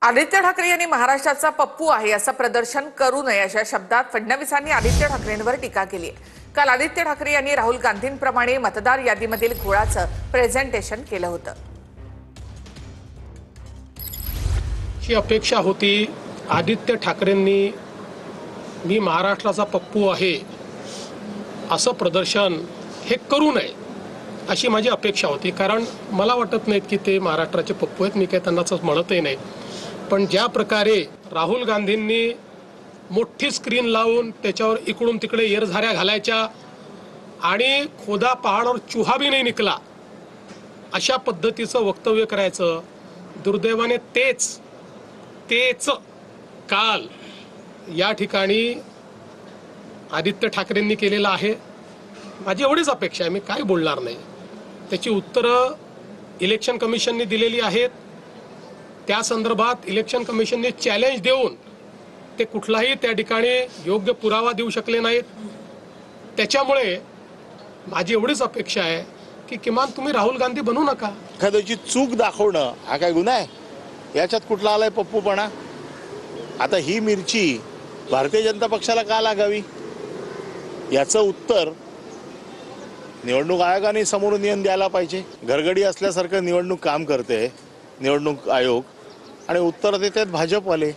आदित्य ठाकरे यांनी महाराष्ट्राचा पप्पू आहे असं प्रदर्शन करू नये अशा शब्दात फडणवीसांनी आदित्य ठाकरेंवर टीका केली आहे। काल आदित्य ठाकरे यांनी राहुल गांधींप्रमाणे मतदार यादीमधील घोळाचं प्रेझेंटेशन केलं होतं। ही अपेक्षा होती आदित्य ठाकरेंनी मी महाराष्ट्राचा पप्पू आहे असं प्रदर्शन हे करू नये अशी माझी अपेक्षा होती। कारण मला वाटत नाहीत की ते महाराष्ट्राचे पप्पू आहेत, मी काही त्यांनाच म्हणतही नाही। पण ज्या प्रकारे राहुल गांधींनी मोठी स्क्रीन लावून त्याच्यावर इकडून तिकडे येरझाऱ्या घालायच्या आणि खोदा पहाडवर चूहा भी नाही निकला अशा पद्धतीचं वक्तव्य करायचं, दुर्दैवाने तेच काल या ठिकाणी आदित्य ठाकरेंनी केलेलं आहे। माझी एवढीच अपेक्षा आहे, मी काय बोलणार नाही। त्याची उत्तरं इलेक्शन कमिशनने दिलेली आहेत। त्या संदर्भात इलेक्शन कमिशनने चॅलेंज देऊन ते कुठलाही त्या ठिकाणी योग्य पुरावा देऊ शकले नाहीत। त्याच्यामुळे माझी एवढीच अपेक्षा आहे की किमान तुम्ही राहुल गांधी बनू नका। एखाद्याची चूक दाखवणं हा काय गुन्हा आहे? याच्यात कुठला आलाय पप्पूपणा? आता ही मिरची भारतीय जनता पक्षाला का लागावी याचं उत्तर निवडणूक आयोगाने समोरून येऊन द्यायला पाहिजे। घरगडी असल्यासारखं निवडणूक काम करते निवडणूक आयोग, आणि उत्तर देतात भाजपवाले।